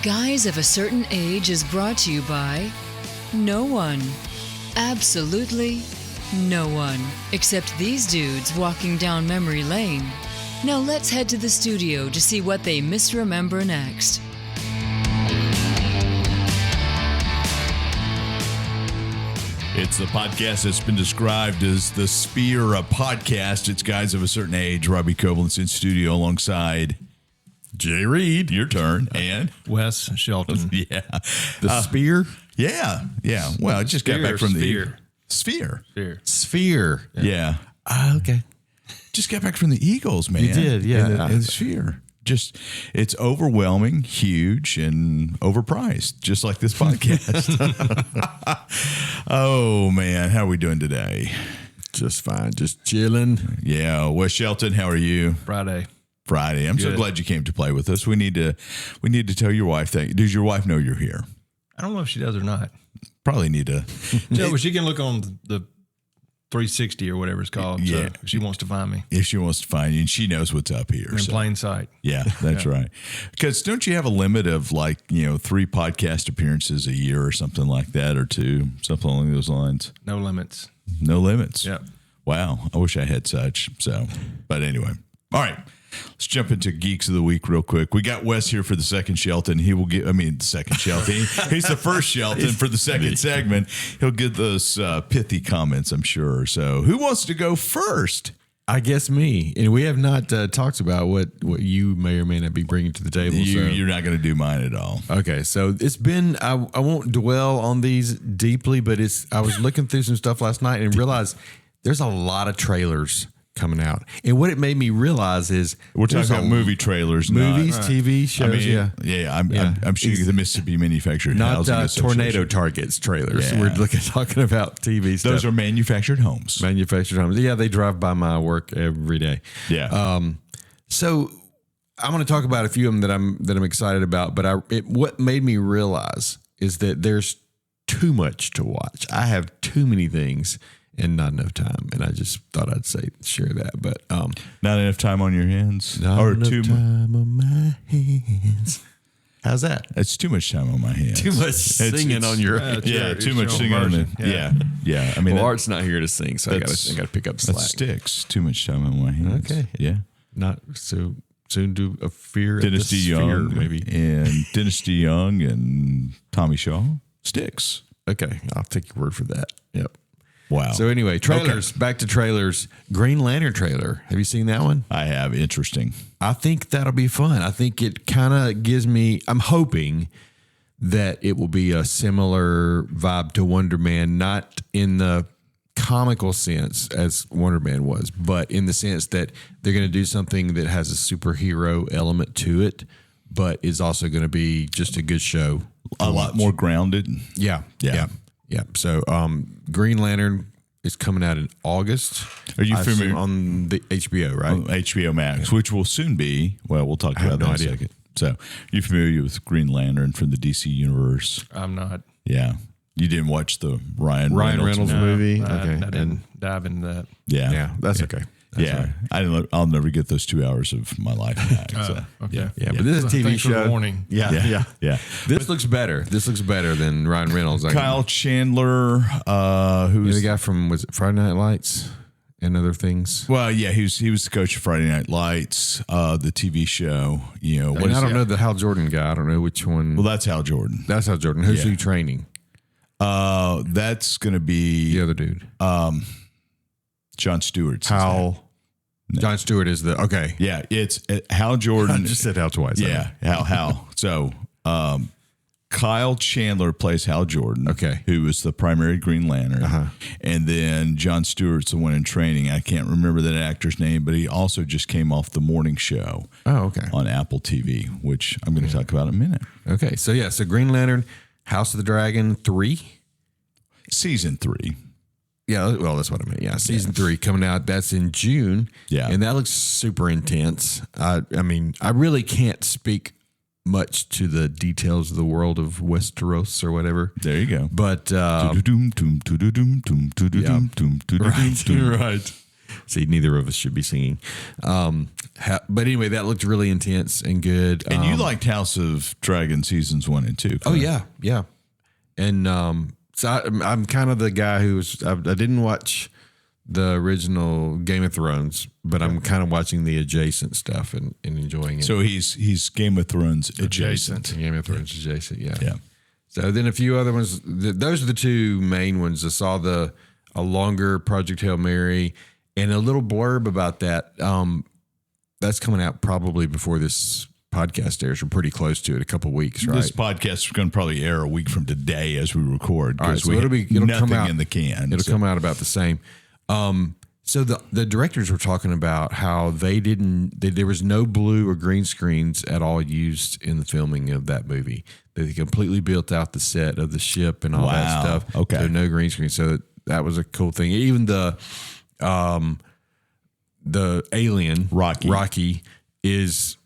Guys of a Certain Age is brought to you by no one. Absolutely no one. Except these dudes walking down memory lane. Now let's head to the studio to see what they misremember next. It's the podcast that's been described as the Sphere of podcast. It's Guys of a Certain Age. Robbie Koblenz in studio alongside Jay Reed. Your turn. And Wes Shelton. Yeah. The Sphere? Yeah. Well, I just got back from the Sphere. Sphere. Yeah. Okay. Just got back from the Eagles, man. You did, yeah. In the Sphere. Just, it's overwhelming, huge, and overpriced, just like this podcast. Oh, man. How are we doing today? Just fine. Just chilling. Yeah. Wes Shelton, how are you? Friday. I'm so glad you came to play with us. We need to tell your wife that. Does your wife know you're here? I don't know if she does or not. Probably need to. No, but she can look on the 360 or whatever it's called. Yeah. So if she wants to find me. If she wants to find you, and she knows what's up here. In plain sight. Yeah, that's right. Because don't you have a limit of 3 podcast appearances a year or something like that, or 2, something along those lines? No limits. No limits. Yeah. Wow. I wish I had such. So, but anyway. All right. Let's jump into Geeks of the Week real quick. We got Wes here for the second Shelton. The second Shelton. He's the first Shelton for the second segment. He'll get those pithy comments, I'm sure. So who wants to go first? I guess me. And we have not talked about what you may or may not be bringing to the table. You're not going to do mine at all. Okay, so it's been, I won't dwell on these deeply, but I was looking through some stuff last night and realized there's a lot of trailers coming out. And what it made me realize is we're talking about movie trailers, movies, not, TV shows. I'm shooting the Mississippi Manufactured not Housing tornado targets trailers. Yeah. We're talking about TV stuff. Those are manufactured homes. Manufactured homes. Yeah, they drive by my work every day. Yeah. So I'm going to talk about a few of them that I'm excited about. But what made me realize is that there's too much to watch. I have too many things and not enough time, and I just thought I'd share that. But not enough time on your hands, not enough time on my hands. How's that? It's too much time on my hands. Too much singing on your too much singing on the yeah. I mean, Art's not here to sing, so I got to pick up slack. That sticks. Too much time on my hands. Okay, yeah. Not so soon to a fear. Dynasty Young, maybe, and Dynasty Young and Tommy Shaw sticks. Okay, I'll take your word for that. Yep. Wow. So anyway, trailers. Okay. Back to trailers. Green Lantern trailer. Have you seen that one? I have. Interesting. I think that'll be fun. I think it kind of gives me. I'm hoping that it will be a similar vibe to Wonder Man, not in the comical sense as Wonder Man was, but in the sense that they're going to do something that has a superhero element to it, but is also going to be just a good show. A lot more grounded. Yeah. So, Green Lantern is coming out in August. Are you familiar on the HBO, right? On HBO Max, which will soon be. Well, we'll talk about that in a second. So, you're familiar with Green Lantern from the DC universe? I'm not. Yeah, you didn't watch the Ryan Reynolds movie. Okay, I didn't dive into that. Yeah, that's okay. That's right. I'll never get those 2 hours of my life back. Okay. Yeah, but this is a TV Thanks show. For the warning. Yeah. This looks better. This looks better than Ryan Reynolds. Kyle Chandler, who's the guy from, was it Friday Night Lights and other things? Well, yeah, he was the coach of Friday Night Lights, the TV show. I don't know the Hal Jordan guy. I don't know which one. Well, that's Hal Jordan. Who's he training? That's going to be the other dude. John Stewart's Hal. No. John Stewart is the okay. Yeah, it's Hal Jordan. I just said Hal twice. Yeah, Hal. So, Kyle Chandler plays Hal Jordan. Okay, who was the primary Green Lantern, and then John Stewart's the one in training. I can't remember that actor's name, but he also just came off the morning show. Oh, okay, on Apple TV, which I'm going to talk about in a minute. Okay, so Green Lantern, House of the Dragon 3, season 3. Yeah, well, that's what I meant. Yeah, season 3 coming out. That's in June. Yeah, and that looks super intense. I mean, I really can't speak much to the details of the world of Westeros or whatever. There you go. But right. See, neither of us should be singing. But anyway, that looked really intense and good. And you liked House of Dragon seasons 1 and 2. Correct? Oh yeah. And so I'm kind of the guy I didn't watch the original Game of Thrones, but I'm kind of watching the adjacent stuff and enjoying it. So he's Game of Thrones adjacent. Game of Thrones adjacent, yeah. Yeah. So then a few other ones. Those are the two main ones. I saw a longer Project Hail Mary and a little blurb about that. That's coming out probably before this podcast airs. We're pretty close to it, a couple weeks, right? This podcast is going to probably air a week from today as we record because so it'll nothing come out in the can. It'll come out about the same. So the directors were talking about how there was no blue or green screens at all used in the filming of that movie. They completely built out the set of the ship and all that stuff. Okay. So no green screen. So that was a cool thing. Even the alien Rocky is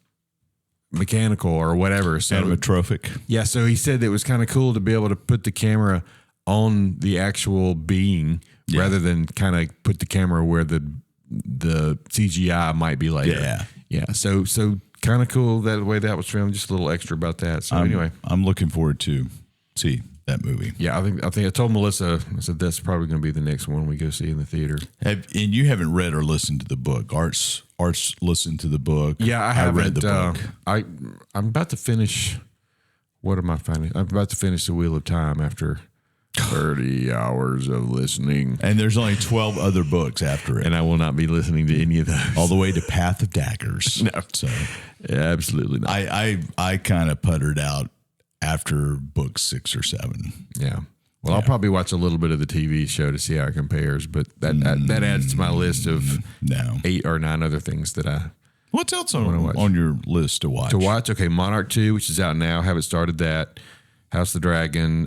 mechanical or whatever. So Animatronic. yeah. So he said it was kind of cool to be able to put the camera on the actual being rather than kind of put the camera where the CGI might be later. Yeah. Yeah. So kind of cool that way that was filmed. Just a little extra about that. So anyway, I'm looking forward to see that movie. yeah, I think I told Melissa, I said that's probably going to be the next one we go see in the theater. And you haven't read or listened to the book. Art's listened to the book. Yeah, I have read the book. I'm about to finish. What am I finding? I'm about to finish The Wheel of Time after 30 hours of listening. And there's only 12 other books after it. And I will not be listening to any of those. All the way to Path of Daggers. No. So Yeah, absolutely not. I kind of puttered out after book 6 or 7. Yeah. Well, I'll probably watch a little bit of the TV show to see how it compares, but that adds to my list of 8 or 9 other things that I What's else on your list to watch? Okay, Monarch 2, which is out now. Haven't started that. House of the Dragon,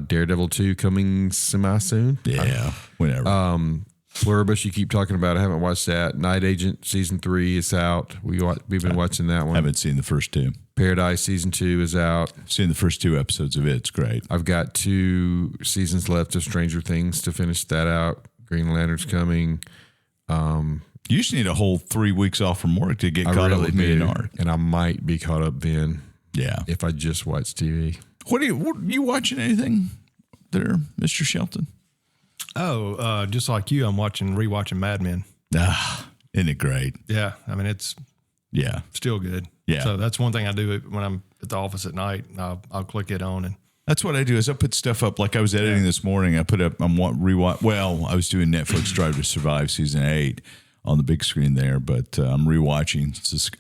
Daredevil 2 coming semi-soon. Yeah, whenever. Pluribus, you keep talking about. I haven't watched that. Night Agent Season 3 is out. We've been watching that one. Haven't seen the first 2. Paradise Season 2 is out. Seen the first 2 episodes of it. It's great. I've got 2 seasons left of Stranger Things to finish that out. Green Lantern's coming. You just need a whole 3 weeks off from work to get caught up with me and Art. And I might be caught up then. Yeah. If I just watch TV. What you watching anything there, Mr. Shelton? Oh, just like you, I'm rewatching Mad Men. Isn't it great? Yeah. I mean, it's still good. Yeah. So that's one thing I do when I'm at the office at night. I'll click it on and That's what I do is I put stuff up. Like I was editing this morning. I put up, I was doing Netflix Drive to Survive season 8 on the big screen there, but I'm rewatching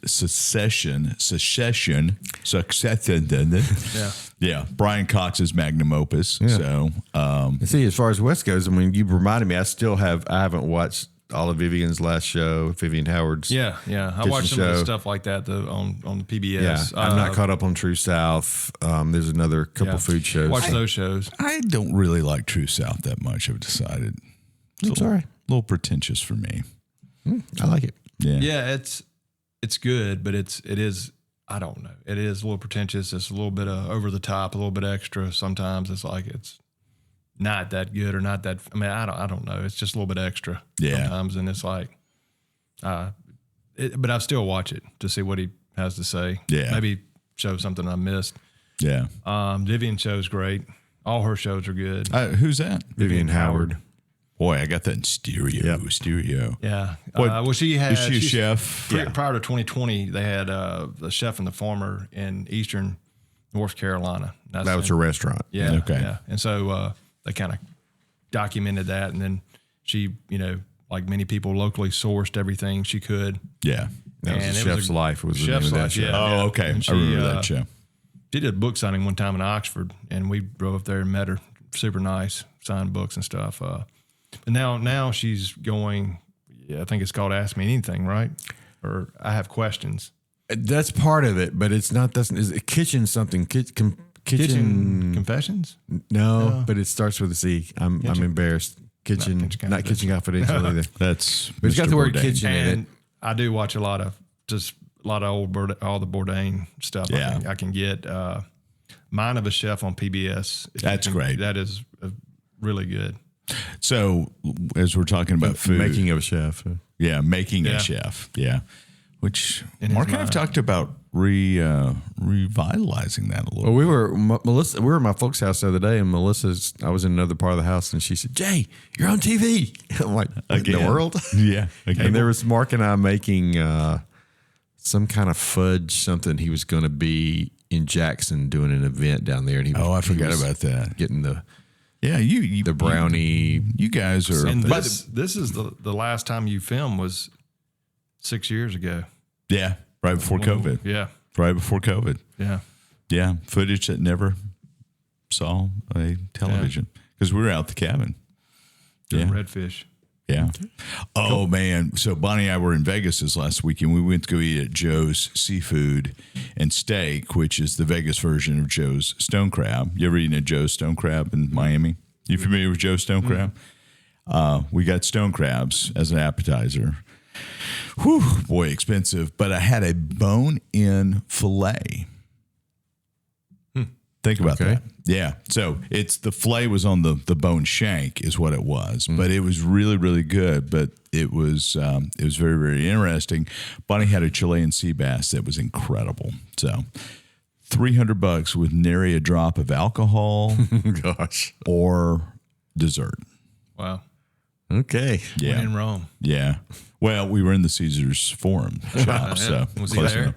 Succession. Yeah. Brian Cox's magnum opus. Yeah. So, and see, as far as West goes, I mean, you reminded me, I haven't watched all of Vivian's last show, Vivian Howard's. Yeah. I watched some of the stuff like that on the PBS. Yeah, I'm not caught up on True South. There's another couple food shows. Watch those shows. I don't really like True South that much. I've decided. It's all right. A little pretentious for me. I like it. Yeah, it's good, but it is. I don't know. It is a little pretentious. It's a little bit over the top, a little bit extra. Sometimes it's like it's not that good or not that. I mean, I don't know. It's just a little bit extra. Yeah. Sometimes, and it's like, but I still watch it to see what he has to say. Yeah. Maybe show something I missed. Yeah. Vivian show's great. All her shows are good. Who's that? Vivian Howard. Boy, I got that in stereo. Yep. Stereo. Yeah. What, well, she had. Is she a chef? Prior to 2020, they had the Chef and the Farmer in Eastern North Carolina. That was her restaurant. Yeah. Okay. Yeah. And so they kind of documented that, and then she, like many people, locally sourced everything she could. Yeah. That was The Chef's Life was the name of that show. Yeah. Oh, okay. And I remember that show. She did a book signing one time in Oxford, and we drove up there and met her. Super nice, signed books and stuff. But now she's going. Yeah, I think it's called Ask Me Anything, right? Or I Have Questions. That's part of it, but it's not. Is it kitchen something? Kitchen Confessions? No, but it starts with a C. I'm embarrassed. Kitchen, not Kitchen Confidential either. That's. But it's got the word kitchen in it. And I do watch a lot of all the Bourdain stuff. Yeah. I can get Mind of a Chef on PBS. That's great. That is really good. So, as we're talking about food, Making of a Chef. Yeah, making a chef. Yeah, which Mark and I have talked about revitalizing that a little. Well, Melissa. We were at my folks' house the other day, and I was in another part of the house, and she said, "Jay, you're on TV." I'm like, Again. "In the world?" Yeah, again. And there was Mark and I making some kind of fudge something. He was going to be in Jackson doing an event down there, and he was, I forgot about that. getting the the brownie. You guys are. And this is the last time you filmed was 6 years ago. Yeah, right before COVID. Yeah. Right before COVID. Yeah. Yeah, footage that never saw a television because we were out the cabin. Doing redfish. Yeah. Oh, man. So Bonnie and I were in Vegas this last weekend. We went to go eat at Joe's Seafood and Steak, which is the Vegas version of Joe's Stone Crab. You ever eaten at Joe's Stone Crab in Miami? You familiar with Joe's Stone Crab? We got stone crabs as an appetizer. Whew, boy, expensive. But I had a bone-in filet. Think about that. Yeah. So it's the filet was on the bone shank is what it was, but it was really, really good. But it was very, very interesting. Bonnie had a Chilean sea bass that was incredible. So $300 with nary a drop of alcohol, Gosh. or dessert. Wow. Okay. Yeah. When in Rome. Yeah. Well, we were in the Caesars Forum shop, so Was he close there?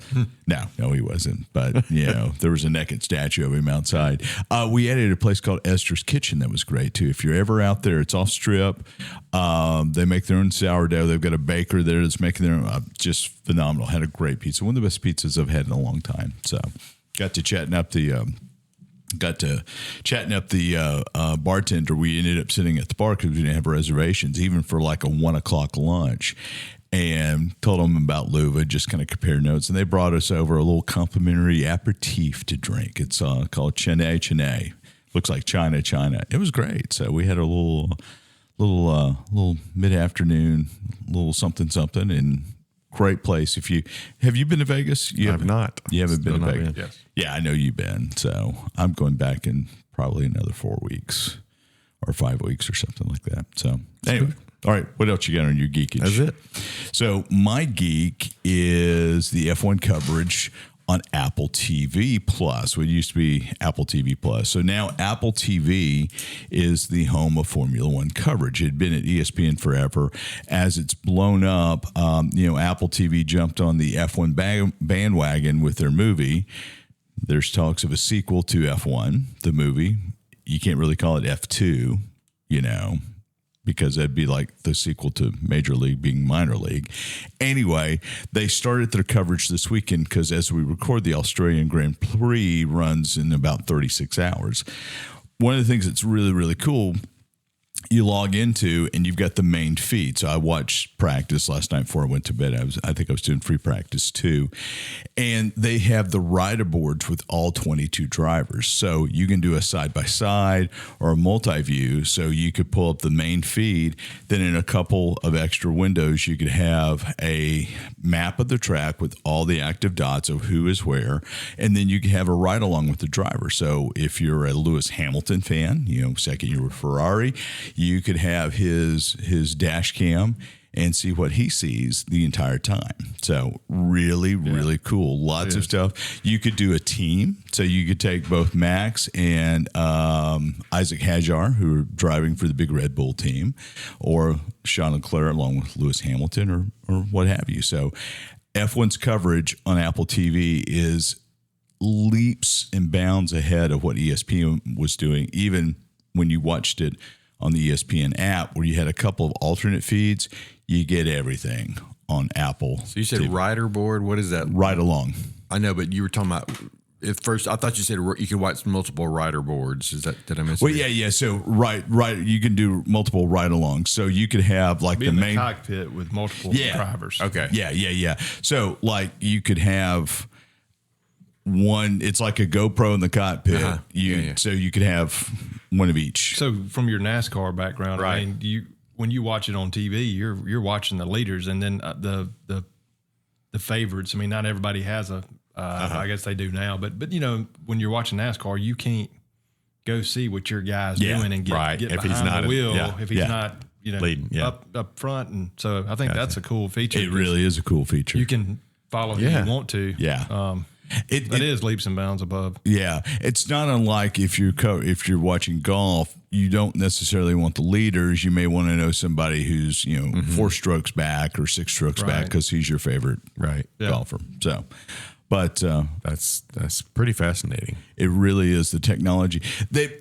enough. No, he wasn't. But there was a naked statue of him outside. We ate at a place called Esther's Kitchen that was great too. If you're ever out there, it's off Strip. They make their own sourdough. They've got a baker there that's making their own. Just phenomenal. Had a great pizza. One of the best pizzas I've had in a long time. So got to chatting up the bartender. We ended up sitting at the bar because we didn't have reservations, even for like a 1 o'clock lunch, and told them about Luva, just kind of compare notes. And they brought us over a little complimentary aperitif to drink. It's called Chene Chene. Looks like China. It was great. So we had a little mid-afternoon, little something, and great place. Have you been to Vegas? I have not. You haven't Still been to not Vegas? been. Yes. Yeah, I know you've been. So I'm going back in probably another 4 weeks or 5 weeks or something like that. So anyway, all right. What else you got on your geekage? That's it. So my geek is the F1 coverage on Apple TV Plus. What used to be Apple TV Plus. So now Apple TV is the home of Formula One coverage. It had been at ESPN forever. As it's blown up, Apple TV jumped on the F1 bandwagon with their movie. There's talks of a sequel to F1, the movie. You can't really call it F2, because that'd be like the sequel to Major League being minor league. Anyway, they started their coverage this weekend because as we record, the Australian Grand Prix runs in about 36 hours. One of the things that's really, really cool, you log into and you've got the main feed. So I watched practice last night before I went to bed. I think I was doing free practice too. And they have the rider boards with all 22 drivers. So you can do a side-by-side or a multi-view. So you could pull up the main feed. Then in a couple of extra windows, you could have a map of the track with all the active dots of who is where. And then you can have a ride-along with the driver. So if you're a Lewis Hamilton fan, second year with Ferrari, you could have his dash cam and see what he sees the entire time. So really, really cool. Lots of stuff. You could do a team. So you could take both Max and Isaac Hadjar, who are driving for the big Red Bull team, or Sean Leclerc along with Lewis Hamilton or what have you. So F1's coverage on Apple TV is leaps and bounds ahead of what ESPN was doing, even when you watched it on the ESPN app, where you had a couple of alternate feeds. You get everything on Apple. So you said TV. rider board. What is that? Ride along. I know, but you were talking about at first. I thought you said you could watch multiple rider boards. Did I miss? Well, yeah. So right. You can do multiple ride alongs. So you could have like Be the in main the cockpit with multiple drivers. Okay. Yeah. So like you could have one. It's like a GoPro in the cockpit. So you could have one of each. So from your NASCAR background, Right. I mean, when you watch it on TV, you're watching the leaders and then the favorites. I mean, not everybody has a. I guess they do now, but when you're watching NASCAR, you can't go see what your guy's doing and get if behind he's not the wheel yeah, if he's not Leading, yeah. up front, and so I think that's a cool feature. It really is a cool feature. You can follow who you want to. Yeah. It is leaps and bounds above. Yeah, it's not unlike if you're watching golf, you don't necessarily want the leaders. You may want to know somebody who's 4 strokes back or 6 strokes back because he's your favorite golfer. So, but that's pretty fascinating. It really is the technology.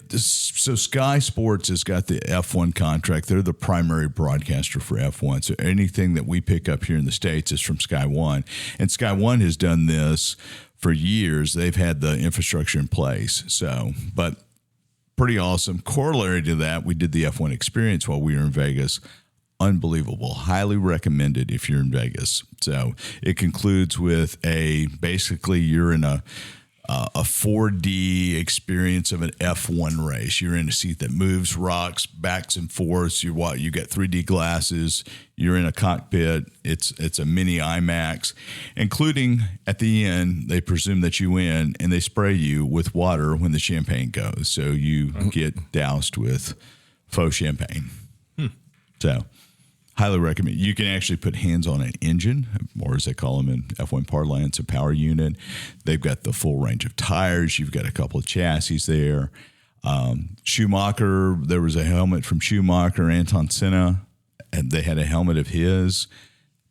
So Sky Sports has got the F1 contract. They're the primary broadcaster for F1. So anything that we pick up here in the States is from Sky One, and Sky One has done this for years. They've had the infrastructure in place. So, but pretty awesome. Corollary to that, we did the F1 experience while we were in Vegas. Unbelievable. Highly recommended if you're in Vegas. So it concludes with basically you're in a 4D experience of an F1 race. You're in a seat that moves, rocks, backs and forths. You get 3D glasses. You're in a cockpit. It's a mini IMAX, including at the end, they presume that you win and they spray you with water when the champagne goes. So you get doused with faux champagne. So highly recommend. You can actually put hands on an engine, or as they call them in F1 parlance, a power unit. They've got the full range of tires. You've got a couple of chassis there. Schumacher, there was a helmet from Schumacher, Anton Senna, and they had a helmet of his.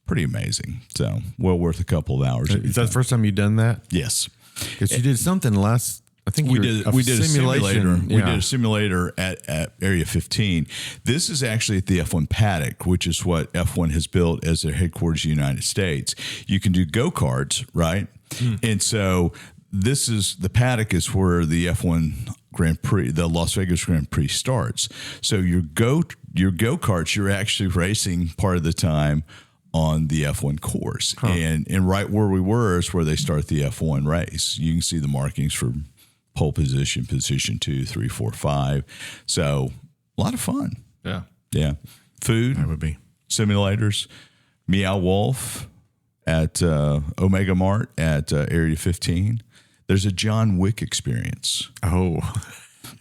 Pretty amazing. So well worth a couple of hours. Is that the first time you've done that? Yes. Because you did something last. I think we did a simulator. Yeah. We did a simulator at Area 15. This is actually at the F1 paddock, which is what F1 has built as their headquarters in the United States. You can do go-karts, right? And so the paddock is where the F1 Grand Prix, the Las Vegas Grand Prix starts. So your go-karts, you're actually racing part of the time on the F1 course. And right where we were is where they start the F1 race. You can see the markings for pole position 2, 3, 4, 5. So a lot of fun. Yeah. Yeah. Food. That would be. Simulators. Meow Wolf at Omega Mart at Area 15. There's a John Wick experience. Oh.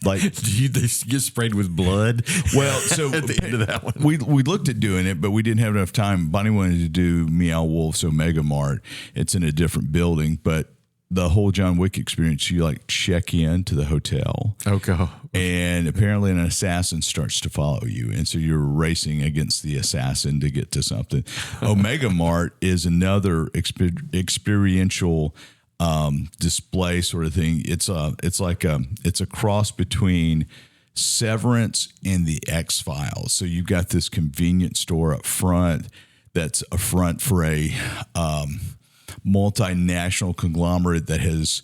Like, do you get sprayed with blood? Well, so at the end of that one, we looked at doing it, but we didn't have enough time. Bonnie wanted to do Meow Wolf's Omega Mart. It's in a different building, but the whole John Wick experience, you like check in to the hotel. Okay. And apparently an assassin starts to follow you. And so you're racing against the assassin to get to something. Omega Mart is another experiential display sort of thing. It's a cross between Severance and the X-Files. So you've got this convenience store up front that's a front for a multinational conglomerate that has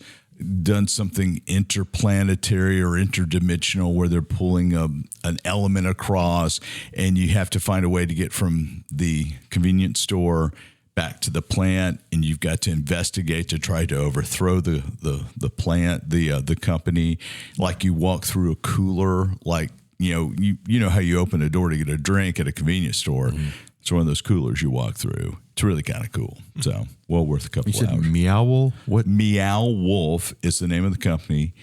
done something interplanetary or interdimensional where they're pulling an element across, and you have to find a way to get from the convenience store back to the plant, and you've got to investigate to try to overthrow the plant, the company. Like you walk through a cooler, like you know how you open a door to get a drink at a convenience store. Mm-hmm. It's one of those coolers you walk through. It's really kind of cool. So well worth a couple you said hours. Meow Wolf? What? Meow Wolf is the name of the company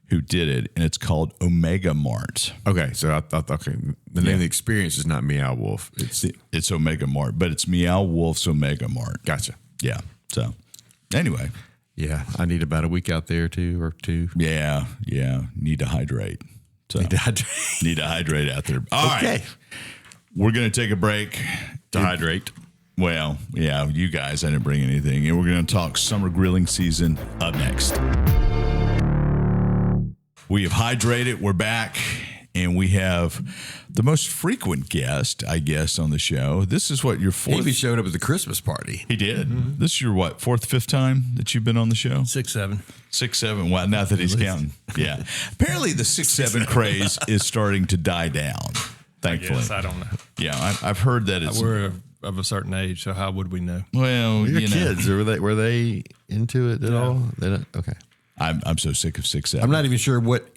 who did it, and it's called Omega Mart. Okay, so I thought the name of the experience is not Meow Wolf. It's Omega Mart, but it's Meow Wolf's Omega Mart. Gotcha. Yeah. So anyway. Yeah, I need about a week out there or two. Yeah. Need to hydrate. So need to hydrate out there. All right. We're going to take a break. To hydrate. Well, yeah, you guys, I didn't bring anything. And we're going to talk summer grilling season up next. We have hydrated. We're back. And we have the most frequent guest, I guess, on the show. This is what, your fourth? He showed up at the Christmas party. He did. Mm-hmm. This is your, what, fourth, fifth time that you've been on the show? 6, 7. 6, 7. Well, not that he's counting. Yeah. Apparently the 6, 7 craze is starting to die down, thankfully. Yes, I don't know. Yeah, I've heard that it's... We're of a certain age, so how would we know? Well, Your kids, were they into it at all? They don't? Okay. I'm so sick of 6, 7. I'm not even sure what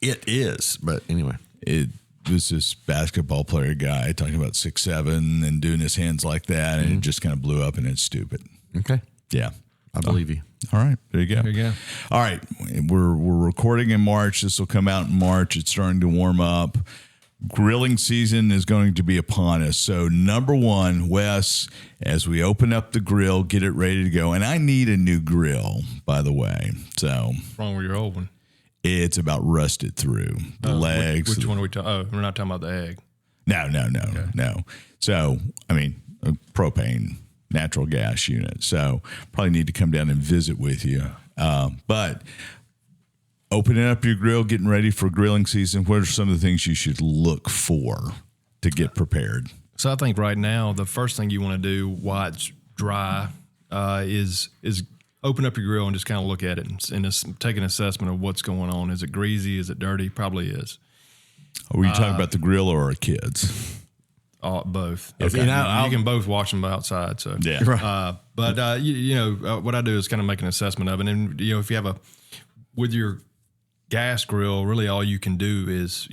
it is, but anyway. It was this basketball player guy talking about 6, 7 and doing his hands like that, and it just kind of blew up, and it's stupid. Okay. Yeah. I believe you. All right. There you go. There you go. All right. We're recording in March. This will come out in March. It's starting to warm up. Grilling season is going to be upon us. So, number one, Wes, as we open up the grill, get it ready to go. And I need a new grill, by the way. So, What's wrong with your old one? it's about rusted through the legs. Which one are we talking? Oh, we're not talking about the egg. No. So, I mean, a propane natural gas unit. So, probably need to come down and visit with you. But opening up your grill, getting ready for grilling season, what are some of the things you should look for to get prepared? So I think right now the first thing you want to do while it's dry is open up your grill and just kind of look at it and take an assessment of what's going on. Is it greasy? Is it dirty? Probably is. Were you talking about the grill or our kids? Both. Okay. You can both watch them outside. So Yeah. Right. But what I do is kind of make an assessment of it, and if you have with your gas grill, really all you can do is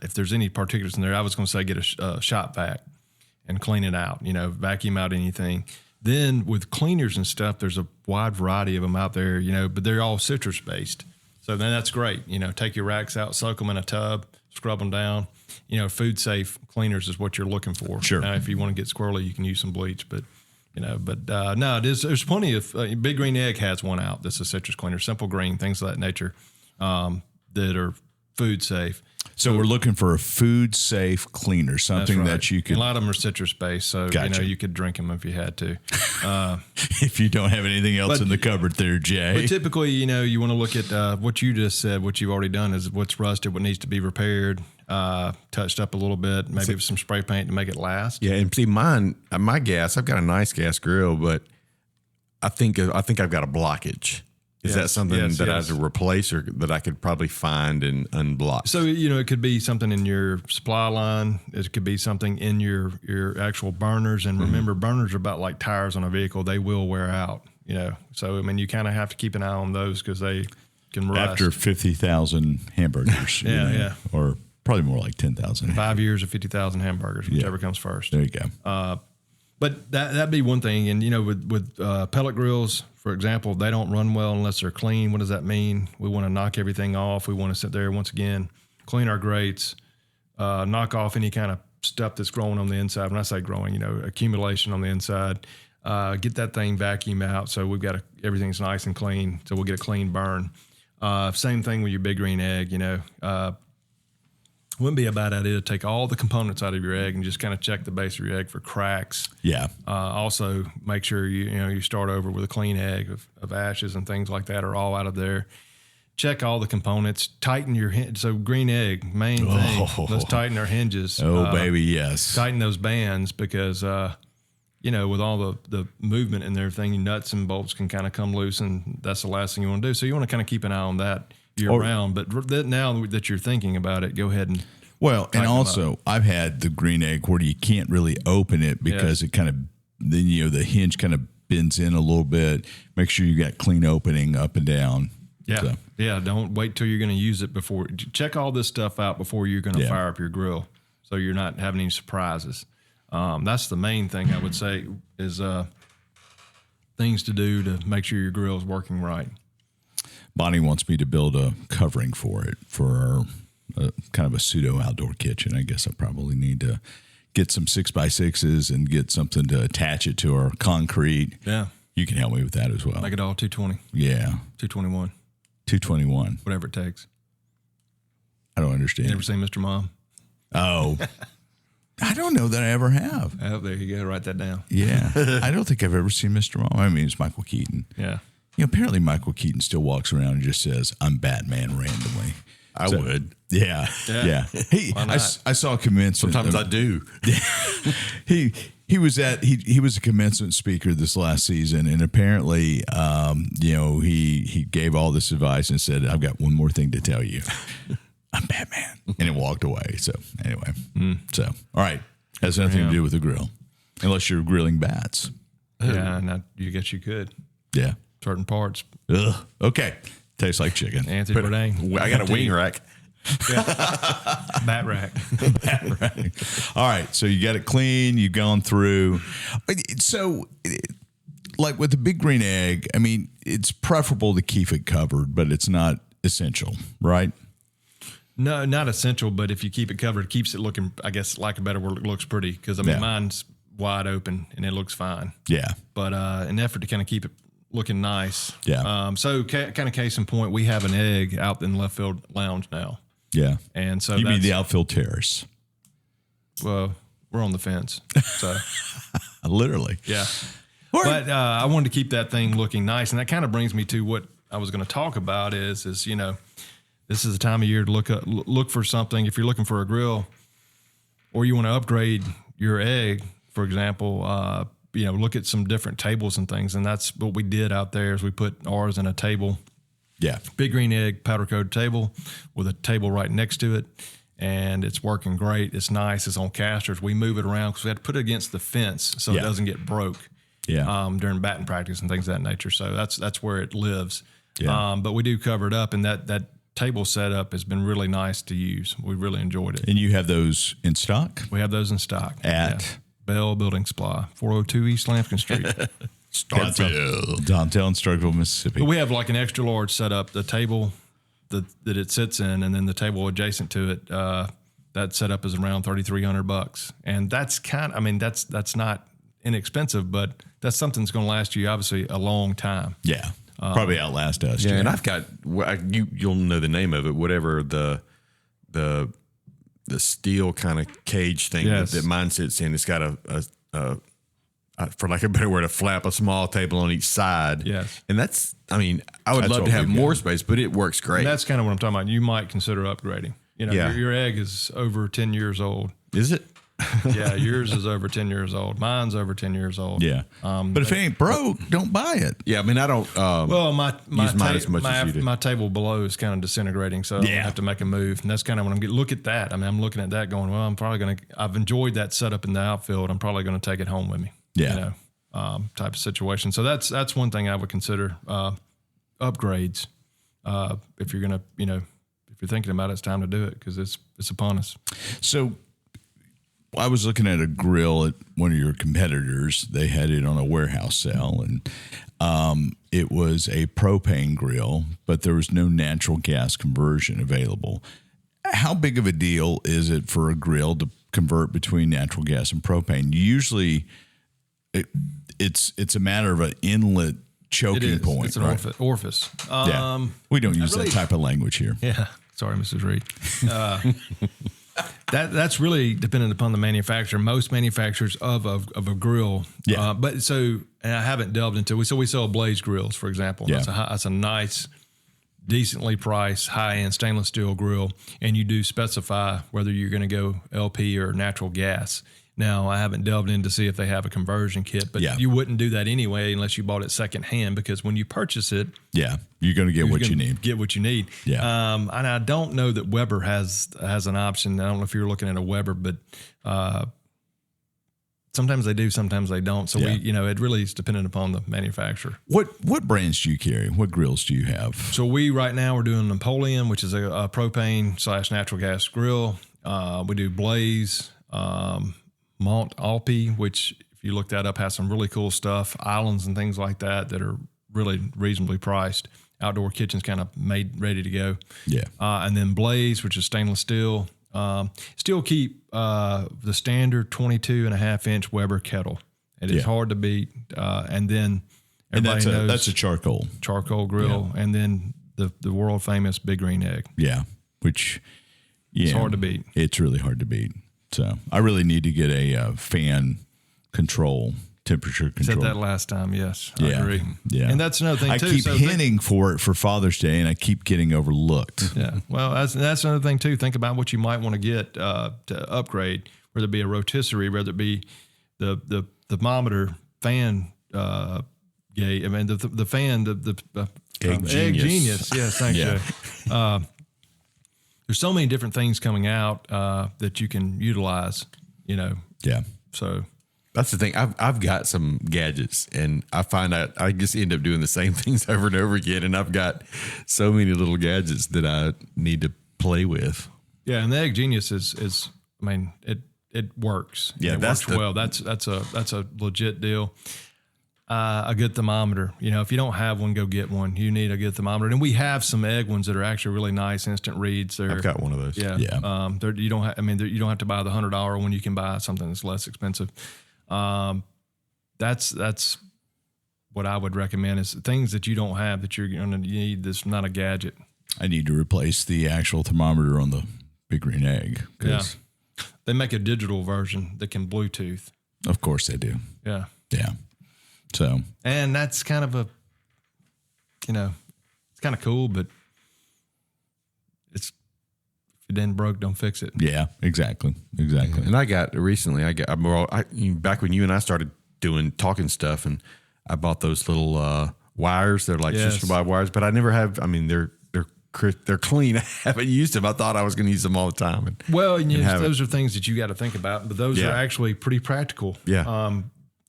if there's any particulars in there, I was going to say get a shop vac and clean it out. Vacuum out anything. Then with cleaners and stuff, there's a wide variety of them out there. But they're all citrus based, so then that's great. Take your racks out, soak them in a tub, scrub them down. Food safe cleaners is what you're looking for. Sure. Now, if you want to get squirrely, you can use some bleach, but no, it is. There's plenty of Big Green Egg has one out. That's a citrus cleaner, Simple Green, things of that nature, that are food safe. So we're looking for a food safe cleaner, something That's right. that you And can. a lot of them are citrus based, so Gotcha. you could drink them if you had to. If you don't have anything else But- in the cupboard there, Jay. But typically, you want to look at what you just said. What you've already done is what's rusted, what needs to be repaired, touched up a little bit, maybe with some spray paint to make it last. Yeah, and see my gas. I've got a nice gas grill, but I think I've got a blockage. Is that Yes, something yes, that I yes. have to replace, or that I could probably find and unblock? So it could be something in your supply line. It could be something in your actual burners. And remember, burners are about like tires on a vehicle; they will wear out. So you kind of have to keep an eye on those because they can rust. After 50,000 hamburgers. Yeah. Or probably more like 10,000. 5 years of 50,000 hamburgers, whichever comes first. There you go. But that'd be one thing. And with pellet grills, for example, they don't run well unless they're clean. What does that mean? We want to knock everything off. We want to sit there once again, clean our grates, knock off any kind of stuff that's growing on the inside. When I say growing, accumulation on the inside. Get that thing vacuum out. So we've got everything's nice and clean. So we'll get a clean burn. Same thing with your Big Green Egg. Wouldn't be a bad idea to take all the components out of your egg and just kind of check the base of your egg for cracks. Yeah. Also, make sure you start over with a clean egg of ashes and things like that are all out of there. Check all the components. Tighten your hinge. So green egg, main thing. Let's tighten our hinges. Oh, baby, yes. Tighten those bands because with all the movement and everything, nuts and bolts can kind of come loose, and that's the last thing you want to do. So you want to kind of keep an eye on that year round. But now that you're thinking about it, go ahead and And also, I've had the green egg where you can't really open it because it kind of, then the hinge kind of bends in a little bit. Make sure you got clean opening up and down. Yeah. So, Yeah. Don't wait till you're going to use it before. Check all this stuff out before you're going to fire up your grill, so you're not having any surprises. That's the main thing I would say is things to do to make sure your grill is working right. Bonnie wants me to build a covering for it for our kind of a pseudo outdoor kitchen. I guess I probably need to get some 6x6s and get something to attach it to our concrete. Yeah. You can help me with that as well. Make it all 220, Yeah. 221, 221. whatever it takes. I don't understand. You ever seen Mr. Mom? Oh, I don't know that I ever have. Oh, there you go. Write that down. Yeah. I don't think I've ever seen Mr. Mom. I mean, it's Michael Keaton. Yeah. Apparently Michael Keaton still walks around and just says, "I'm Batman" randomly. I would. Yeah. Yeah. He, Why I not? saw a commencement. Sometimes I do. He was a commencement speaker this last season, and apparently, he gave all this advice and said, "I've got one more thing to tell you. I'm Batman," and it walked away. So anyway, all right, has nothing to do with the grill, unless you're grilling bats. Yeah. And you guess you could. Yeah. Certain parts. Ugh. Okay. Tastes like chicken. Anthony Bourdain. I got a wing rack. Bat rack. All right. So you got it clean. You've gone through. So, like with the Big Green Egg, I mean, it's preferable to keep it covered, but it's not essential, right? No, not essential, but if you keep it covered, it keeps it looking, I guess, like a better word, it looks pretty. Because, I mean, mine's wide open and it looks fine. Yeah. But an effort to kind of keep it looking nice. Yeah. So kind of case in point, we have an egg out in the left field lounge now. Yeah. And so you mean the outfield terrace? Well, we're on the fence. So literally. Yeah. But I wanted to keep that thing looking nice. And that kind of brings me to what I was going to talk about is, you know, this is the time of year to look for something. If you're looking for a grill or you want to upgrade your egg, for example, you know, look at some different tables and things. And that's what we did out there is we put ours in a table. Yeah. Big green egg powder coated table with a table right next to it. And it's working great. It's nice. It's on casters. We move it around because we had to put it against the fence so it doesn't get broke. Yeah. During batting practice and things of that nature. So that's where it lives. Yeah. But we do cover it up, and that table setup has been really nice to use. We really enjoyed it. And you have those in stock? We have those in stock At Bell Building Supply, 402 East Lampkin Street. Downtown Starkville, Mississippi. But we have like an extra large setup, the table that it sits in, and then the table adjacent to it. That setup is around $3,300, and that's that's not inexpensive, but that's something that's going to last you obviously a long time. Yeah. Probably outlast us. Yeah, and I've got you'll know the name of it, whatever the steel kind of cage thing that mine sits in. It's got a for lack of a better word, a flap, a small table on each side. Yes, and I would love to have more space, but it works great. And that's kind of what I'm talking about. You might consider upgrading. You know, your egg is over 10 years old. Is it? Yeah, yours is over 10 years old. Mine's over 10 years old. Yeah. But if it ain't broke, don't buy it. Yeah, I mean, I don't well, use mine as much as you do. My table below is kind of disintegrating, so I have to make a move. And that's kind of when I'm getting, look at that. I mean, I'm looking at that going, well, I'm probably going to, I've enjoyed that setup in the outfield. I'm probably going to take it home with me. Yeah. You know, type of situation. So that's one thing I would consider upgrades. If you're going to, you know, if you're thinking about it, it's time to do it because it's upon us. So I was looking at a grill at one of your competitors. They had it on a warehouse sale, and it was a propane grill, but there was no natural gas conversion available. How big of a deal is it for a grill to convert between natural gas and propane? Usually, it's a matter of an inlet choking point. It's an orifice. We don't use that type of language here. Yeah. Sorry, Mrs. Reed. That's really dependent upon the manufacturer. Most manufacturers of a grill, but so and I haven't delved into. We sell Blaze grills, for example. Yeah. That's a nice, decently priced, high end stainless steel grill, and you do specify whether you're going to go LP or natural gas. Now, I haven't delved in to see if they have a conversion kit, but you wouldn't do that anyway unless you bought it secondhand, because when you purchase it, you're going to get what you need. Get what you need. Yeah. And I don't know that Weber has an option. I don't know if you're looking at a Weber, but sometimes they do, sometimes they don't. So it really is dependent upon the manufacturer. What brands do you carry? What grills do you have? So we right now we're doing Napoleon, which is a propane / natural gas grill. We do Blaze. Mont Alpi, which if you look that up, has some really cool stuff, islands and things like that are really reasonably priced. Outdoor kitchens kind of made ready to go. Yeah. And then Blaze, which is stainless steel. Still keep the standard 22.5-inch Weber kettle. It is hard to beat. And then everybody knows that's a charcoal grill. Yeah. And then the world famous Big Green Egg. Yeah. Which it's hard to beat. It's really hard to beat. So I really need to get a fan control, temperature control. Said that last time, yes. I agree. Yeah. And that's another thing, too. I keep hinting for it for Father's Day, and I keep getting overlooked. Yeah. Well, that's another thing, too. Think about what you might want to get to upgrade, whether it be a rotisserie, whether it be the thermometer fan gate. I mean, the fan, the Egg Genius. Yes, thank you. There's so many different things coming out that you can utilize, you know. Yeah. So that's the thing. I've got some gadgets, and I find out I just end up doing the same things over and over again. And I've got so many little gadgets that I need to play with. Yeah, and the Egg Genius is I mean, it works. Yeah, it works well. That's a legit deal. a good thermometer. If you don't have one, go get one. You need a good thermometer, and we have some egg ones that are actually really nice, instant reads. I've got one of those. Yeah. You don't have to buy the $100 one. You can buy something that's less expensive. That's what I would recommend is things that you don't have that you're going to need. This not a gadget. I need to replace the actual thermometer on the Big Green Egg. Yeah. They make a digital version that can Bluetooth. Of course they do. Yeah. Yeah. So, and that's kind of it's kind of cool, but if it didn't broke, don't fix it. yeah, exactly. Exactly. And I got back when you and I started talking stuff, and I bought those little wires. They're like sister by wires, but I never have. I mean, they're clean. I haven't used them. I thought I was going to use them all the time. Those are things that you got to think about, but those are actually pretty practical. Yeah.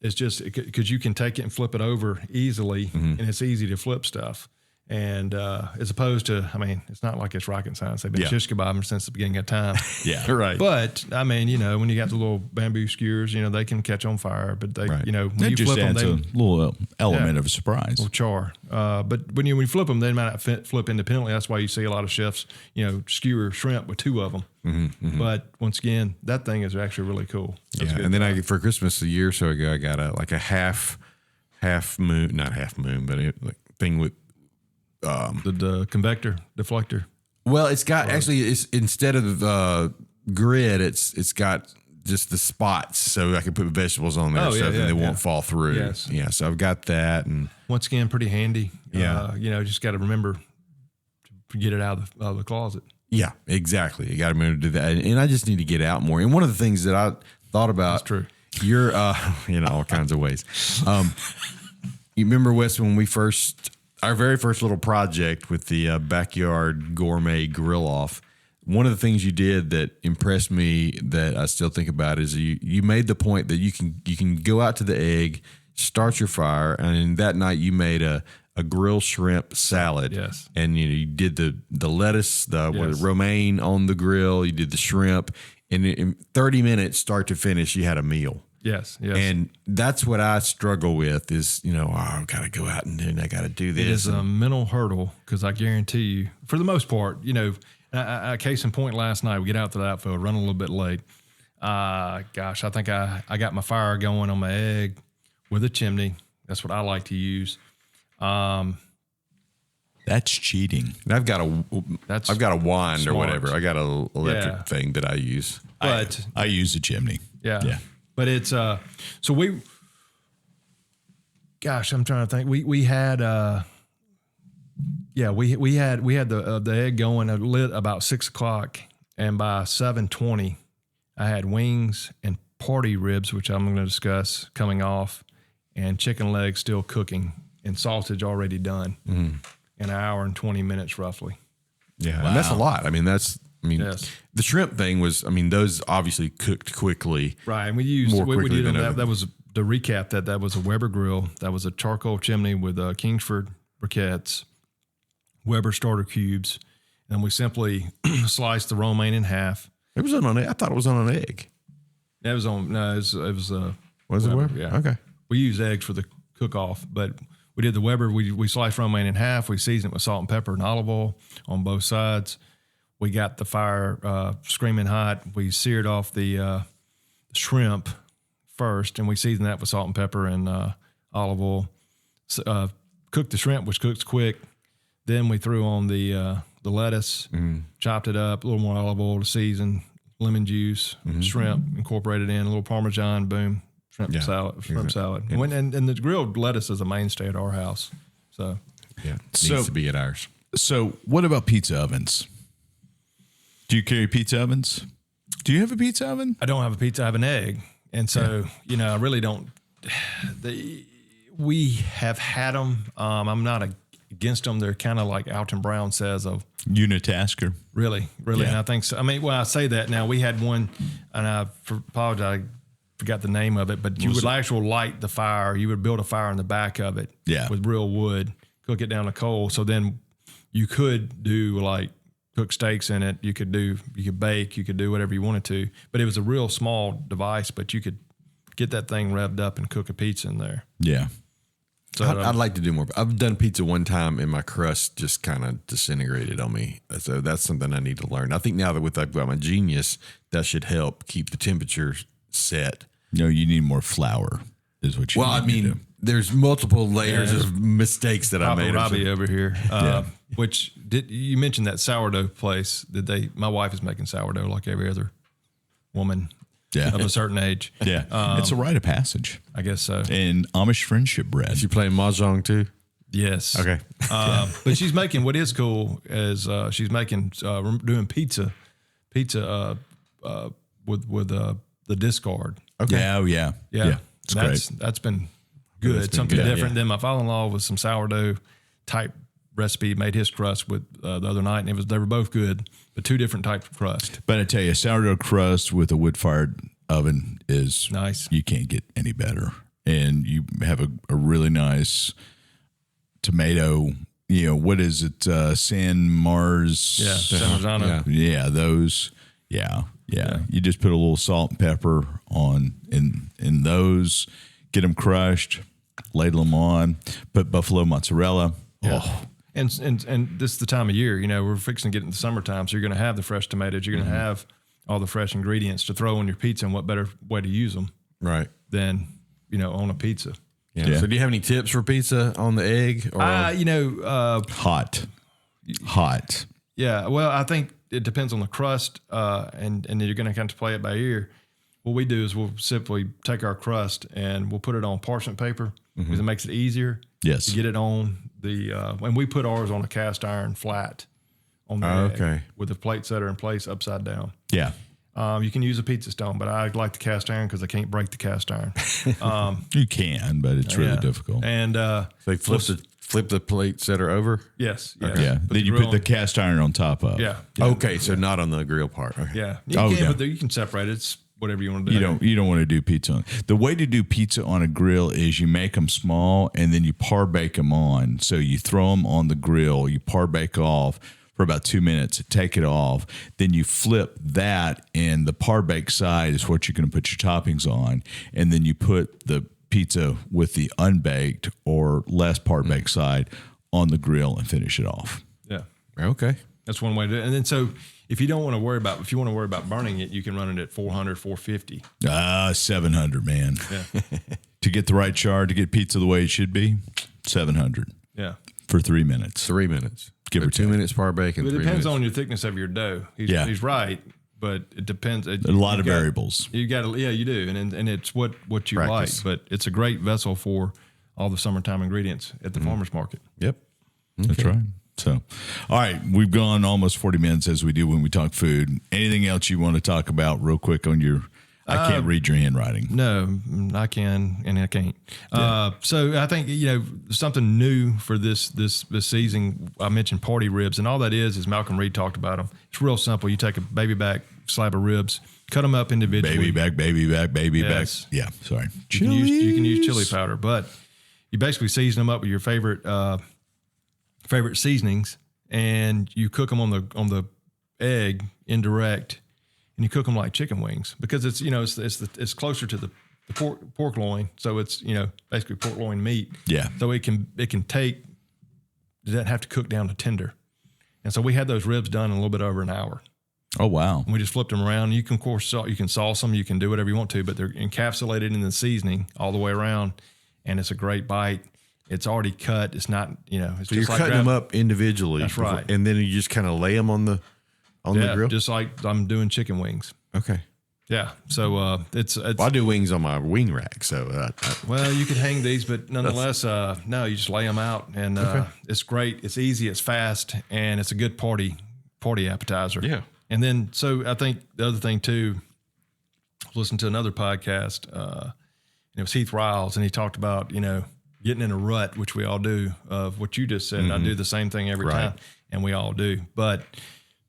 It's just because you can take it and flip it over easily, and it's easy to flip stuff. And as opposed to, it's not like it's rocket science. They've been shish kebab since the beginning of time. Yeah, right. But when you got the little bamboo skewers, they can catch on fire. But they, when That you just flip them, adds they a little element of a surprise. will char. But when you flip them, they might not flip independently. That's why you see a lot of chefs, skewer shrimp with two of them. But once again, that thing is actually really cool. That's Yeah. And then for Christmas a year or so ago, I got a half moon, not half moon, but thing with. The convector deflector. Well, it's got it's instead of the grid, it's got just the spots, so I can put vegetables on there, and they won't fall through. Yes. Yeah, so I've got that, and Once again, pretty handy. Yeah. Just got to remember to get it out of the closet. yeah, exactly. You got to remember to do that, and I just need to get out more. And one of the things that I thought about, That's true. You're in all kinds of ways. You remember, Wes, when our very first little project with the backyard gourmet grill off, one of the things you did that impressed me that I still think about is you made the point that you can go out to the egg, start your fire, and that night you made a grilled shrimp salad. Yes. And you did the lettuce, romaine on the grill, you did the shrimp, and in 30 minutes, start to finish, you had a meal. Yes. And that's what I struggle with is, I got to go out and I got to do this. It is a mental hurdle because I guarantee you, for the most part, case in point, last night we get out to the outfield, run a little bit late. I think I got my fire going on my egg with a chimney. That's what I like to use. That's cheating. And I've got a wand smart. or whatever. I got an electric thing that I use. But I use a chimney. Yeah. But it's so I'm trying to think. We had we had the egg going lit about 6:00, and by 7:20, I had wings and party ribs, which I'm going to discuss, coming off, and chicken legs still cooking, and sausage already done in an hour and 20 minutes roughly. Yeah, Wow. and that's a lot. Yes. The shrimp thing was, those obviously cooked quickly. Right, and we used More we quickly did than that. oven. That was to recap. That was a Weber grill. That was a charcoal chimney with Kingsford briquettes, Weber starter cubes, and we simply sliced the romaine in half. It was on I thought it was on an egg. It was on. No, it was. Was it Weber? Yeah. Okay. We used eggs for the cook off, but we did the Weber. We sliced romaine in half. We seasoned it with salt and pepper and olive oil on both sides. We got the fire screaming hot. We seared off the shrimp first, and we seasoned that with salt and pepper and olive oil. Cooked the shrimp, which cooks quick. Then we threw on the lettuce, chopped it up, a little more olive oil to season, lemon juice, shrimp, incorporated in, a little Parmesan, boom, shrimp salad. And the grilled lettuce is a mainstay at our house. So, Yeah, it needs to be at ours. So, what about pizza ovens? Do you carry pizza ovens? Do you have a pizza oven? I don't have a pizza, I have an egg. And so, I really don't. We have had them. I'm not against them. They're kind of like Alton Brown says of Unitasker. really. Yeah. And I think so. I say that now. We had one, and I apologize, I forgot the name of it, but you would actually light the fire. You would build a fire in the back of it with real wood, cook it down to coal. So then you could do like cook steaks in it. You could bake, you could do whatever you wanted to, but it was a real small device, but you could get that thing revved up and cook a pizza in there. Yeah. So I'd like to do more. I've done pizza one time and my crust just kind of disintegrated on me. So that's something I need to learn. I think now that I've got my Genius, that should help keep the temperature set. No, you need more flour is what you need to do. There's multiple layers of mistakes that I made. Robbie over here, you mentioned that sourdough place. My wife is making sourdough like every other woman of a certain age. Yeah. It's a rite of passage. I guess so. And Amish friendship bread. Is she playing Mahjong too? Yes. Okay. But she's making, what is cool is she's making, doing pizza with the discard. Okay. Yeah. It's great. That's been good. That's been Something good, different. Then my father-in-law with some sourdough type recipe, made his crust with the other night, and they were both good, but two different types of crust. But I tell you, sourdough crust with a wood-fired oven is nice. You can't get any better. And you have a really nice tomato, what is it? San Mars. Yeah, San Marzano. Yeah, those. Yeah. You just put a little salt and pepper on in those, get them crushed, ladle them on, put buffalo mozzarella. Yeah. Oh. And this is the time of year, we're fixing to get into summertime, so you're going to have the fresh tomatoes. You're going to have all the fresh ingredients to throw on your pizza, and what better way to use them than, on a pizza. Yeah. So do you have any tips for pizza on the egg? Or? Hot. Yeah. Well, I think it depends on the crust, and then you're going to kind of play it by ear. What we do is we'll simply take our crust and we'll put it on parchment paper because it makes it easier to get it on the, and we put ours on a cast iron flat on the egg with the plate setter in place upside down. Yeah. You can use a pizza stone, but I like the cast iron because I can't break the cast iron. You can, but it's really difficult. And so you flip the plate setter over? Yes. Okay. Yeah. Then you put the cast iron on top of. Yeah. Okay, so not on the grill part. Okay. Yeah. But you can separate it. It's whatever you want to do. You don't want to do pizza. The way to do pizza on a grill is you make them small and then you par bake them on. So you throw them on the grill, you par bake off for about 2 minutes, take it off. Then you flip that, and the par bake side is what you're going to put your toppings on. And then you put the pizza with the unbaked or less par baked side on the grill and finish it off. Yeah. Okay. That's one way to do it. And then if you want to worry about burning it, you can run it at 400, 450. 700, man. Yeah. To get the right char, to get pizza the way it should be, 700. Yeah. For 3 minutes. 3 minutes. Give or 2 minutes par bake and 3 minutes. It depends on your thickness of your dough. He's right, but it depends. A lot of variables. You do. And it's what you Practice. like. But it's a great vessel for all the summertime ingredients at the farmer's market. Yep. That's right. So, all right, we've gone almost 40 minutes as we do when we talk food. Anything else you want to talk about real quick on your, I can't read your handwriting. No, I can and I can't. Yeah. So I think, something new for this season, I mentioned party ribs, and all that is Malcolm Reed talked about them. It's real simple. You take a baby back slab of ribs, cut them up individually. Baby back. Yeah, sorry. You can use chili powder, but you basically season them up with your favorite seasonings, and you cook them on the egg indirect, and you cook them like chicken wings because it's it's closer to the pork loin, so it's basically pork loin meat. Yeah. So it doesn't have to cook down to tender, and so we had those ribs done in a little bit over an hour. Oh wow! And we just flipped them around. You can, of course, you can sauce them, you can do whatever you want to, but they're encapsulated in the seasoning all the way around, and it's a great bite. It's already cut. It's not, it's so just you're cutting them up individually. That's right. And then you just kind of lay them on the grill? Just like I'm doing chicken wings. Okay. Yeah. So it's I do wings on my wing rack. So well, you could hang these, but nonetheless, no, you just lay them out, and it's great. It's easy. It's fast, and it's a good party appetizer. Yeah. And then, so I think the other thing too, listen to another podcast. It was Heath Riles, and he talked about getting in a rut, which we all do, of what you just said. Mm-hmm. I do the same thing every time, and we all do. But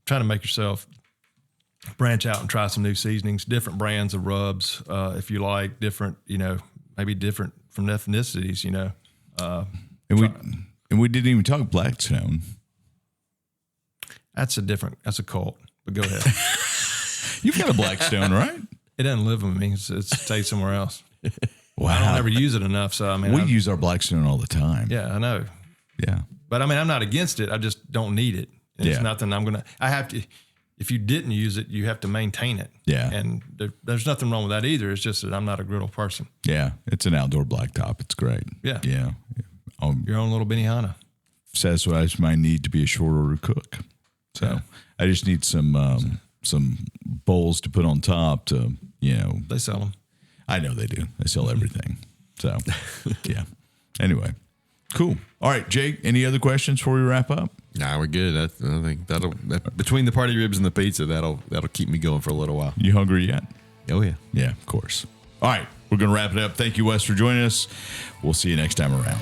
trying to make yourself branch out and try some new seasonings, different brands of rubs, if you like, different, maybe different from ethnicities, And we didn't even talk Blackstone. That's a cult, but go ahead. You've got a Blackstone, right? It doesn't live with me. It's stayed somewhere else. Wow. I don't ever use it enough. So, I mean, We use our Blackstone all the time. yeah, I know. Yeah. But I mean, I'm not against it. I just don't need it. It's Yeah. nothing I have to, if you didn't use it, you have to maintain it. Yeah. And there's nothing wrong with that either. It's just that I'm not a griddle person. Yeah. It's an outdoor blacktop. It's great. Yeah. Yeah. Your own little Benihana. Satisfies my need to be a short order cook. So Yeah. I just need some bowls to put on top to, They sell them. I know they do. They sell everything. So, yeah. Anyway, cool. All right, Jake, any other questions before we wrap up? Nah, we're good. I think between the party ribs and the pizza, that'll keep me going for a little while. You hungry yet? Oh yeah. Yeah, of course. All right, we're going to wrap it up. Thank you, Wes, for joining us. We'll see you next time around.